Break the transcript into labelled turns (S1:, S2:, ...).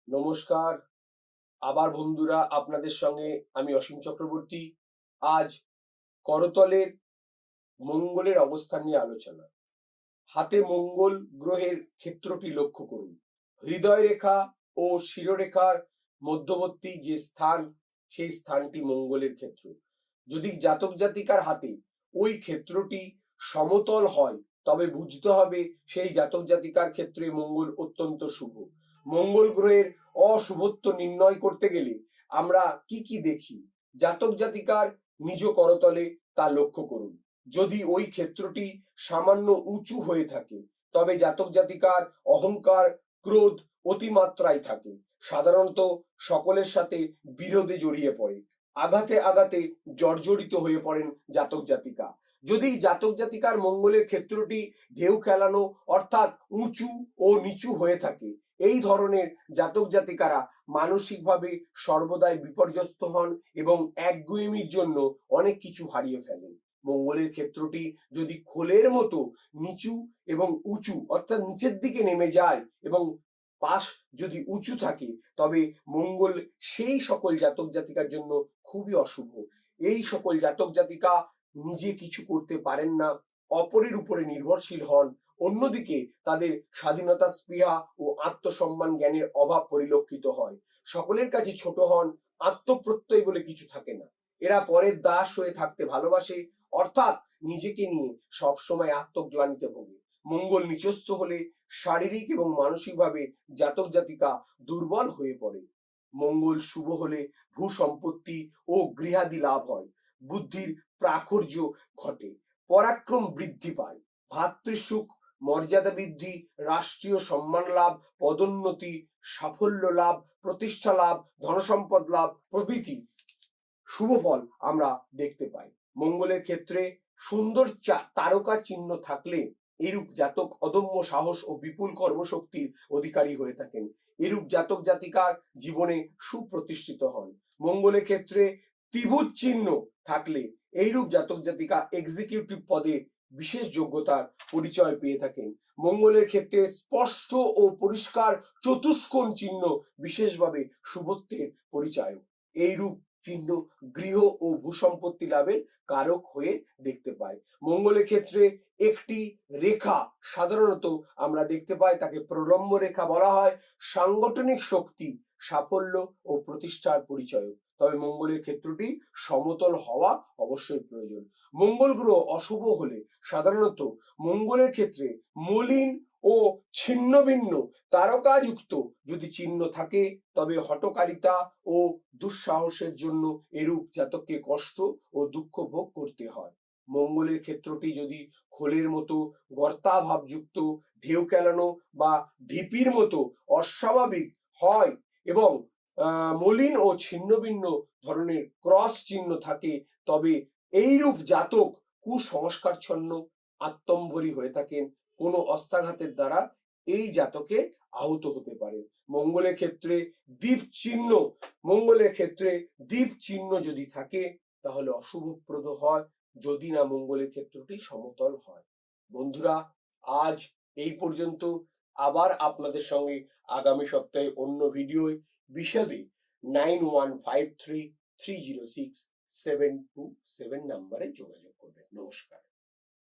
S1: নমস্কার। আবার বন্ধুরা, আপনাদের সঙ্গে আমি অসীম চক্রবর্তী। আজ করতলের মঙ্গলের অবস্থান নিয়ে আলোচনা। হাতে মঙ্গল গ্রহের ক্ষেত্রটি লক্ষ্য করুন। হৃদয় রেখা ও শিরোরেখার মধ্যবর্তী যে স্থান, সেই স্থানটি মঙ্গলের ক্ষেত্র। যদি জাতক জাতিকার হাতে ওই ক্ষেত্রটি সমতল হয়, তবে বুঝতে হবে সেই জাতক জাতিকার ক্ষেত্রে মঙ্গল অত্যন্ত শুভ। মঙ্গল গ্রহের অশুভত্ব নির্ণয় করতে গেলে আমরা কি দেখি, জাতক জাতিকার নিজ করতলে তা লক্ষ্য করুন। যদি ওই ক্ষেত্রটি সামান্য উঁচু হয়ে থাকে, তবে জাতক জাতিকার অহংকার, ক্রোধ অতিমাত্রায় থাকে। সাধারণত সকলের সাথে বিরোধে জড়িয়ে পড়ে, আঘাতে আঘাতে জর্জরিত হয়ে পড়েন জাতক জাতিকা। যদি জাতক জাতিকার মঙ্গলের ক্ষেত্রটি ঢেউ খেলানো অর্থাৎ উঁচু ও নিচু হয়ে থাকে, এই ধরনের জাতক জাতিকারা মানসিকভাবে সর্বদাই বিপর্যস্ত হন এবং একগুঁয়েমির জন্য অনেক কিছু হারিয়ে ফেলেন। মঙ্গলের ক্ষেত্রটি যদি খোলের মতো নিচু এবং উঁচু অর্থাৎ নিচের দিকে নেমে যায় এবং পাশ যদি উঁচু থাকে, তবে মঙ্গল সেই সকল জাতক জাতিকার জন্য খুবই অশুভ। এই সকল জাতক জাতিকা নিজে কিছু করতে পারেন না, অপরের উপরে নির্ভরশীল হন। অন্যদিকে তাদের স্বাধীনতা স্পৃহা ও আত্মসম্মান জ্ঞানের অভাব পরিলক্ষিত হয়। সকলের কাছে ছোট হন, আত্মপ্রত্যয় বলে কিছু থাকে না। এরা পরের দাস হয়ে থাকতে ভালোবাসে, অর্থাৎ নিজেকে নিয়ে সবসময় আত্মগ্লানিতে ভোগে। মঙ্গল নিচস্থ হলে শারীরিক এবং মানসিকভাবে জাতক জাতিকা দুর্বল হয়ে পড়ে। মঙ্গল শুভ হলে ভূ সম্পত্তি ও গৃহাদি লাভ হয়, বুদ্ধির প্রাচুর্য ঘটে, পরাক্রম বৃদ্ধি পায়, ভাতৃসুখ, মর্যাদা বৃদ্ধি, রাষ্ট্রীয় সম্মান লাভ, পদোন্নতি, সাফল্য লাভ, প্রতিষ্ঠা লাভ, ধনসম্পদ লাভ প্রভৃতি শুভ ফল আমরা দেখতে পাই। মঙ্গলের ক্ষেত্রে সুন্দর তারকা চিহ্ন থাকলে এরূপ জাতক অদম্য সাহস ও বিপুল কর্মশক্তির অধিকারী হয়ে থাকেন। এরূপ জাতক জাতিকার জীবনে সুপ্রতিষ্ঠিত হন। মঙ্গলের ক্ষেত্রে ত্রিভুজ চিহ্ন থাকলে এইরূপ জাতক জাতিকা এক্সিকিউটিভ পদে বিশেষ যোগ্যতার পরিচয় পেয়ে থাকেন। মঙ্গলের ক্ষেত্রে স্পষ্ট ও পরিষ্কার চতুষ্কোণ চিহ্ন বিশেষভাবে শুভত্বের পরিচয়। এইরূপ চিহ্ন গৃহ ও ভূসম্পত্তি লাভের কারক হয়ে দেখতে পাই। মঙ্গলের ক্ষেত্রে একটি রেখা সাধারণত আমরা দেখতে পাই, তাকে প্রলম্ব রেখা বলা হয়। সাংগঠনিক শক্তি, সাফল্য ও প্রতিষ্ঠার পরিচয়। তবে মঙ্গলের ক্ষেত্রটি সমতল হওয়া অবশ্যই প্রয়োজন। মঙ্গল গ্রহ অশুভ হলে সাধারণত মঙ্গলের ক্ষেত্রে মলিন ও ছিন্ন ভিন্ন তারকাযুক্ত যদি চিহ্ন থাকে, তবে হঠকারিতা ও দুঃসাহসের জন্য এরূপ জাতককে কষ্ট ও দুঃখ ভোগ করতে হয়। মঙ্গলের ক্ষেত্রটি যদি খোলের মতো গর্তাভাবযুক্ত, ঢেউ খেলানো বা ঢিপির মতো অস্বাভাবিক হয় এবং মলিন ও ছিন্নভিন্ন ধরনের ক্রস চিহ্ন থাকে, তবে এইরূপ জাতক কুসংস্কারচ্ছন্ন, আত্মম্ভরী হয়ে থাকেন। কোনো অস্ত্রাঘাতের দ্বারা এই জাতকে আহত হতে পারে। মঙ্গলের ক্ষেত্রে দ্বীপ চিহ্ন যদি থাকে, তাহলে অশুভপ্রদ হয়, যদি না মঙ্গলের ক্ষেত্রটি সমতল হয়। বন্ধুরা, আজ এই পর্যন্ত। আবার আপনাদের সঙ্গে আগামী সপ্তাহে অন্য ভিডিওয় বিশদে 9153306727 নম্বরে যোগাযোগ করবেন। নমস্কার।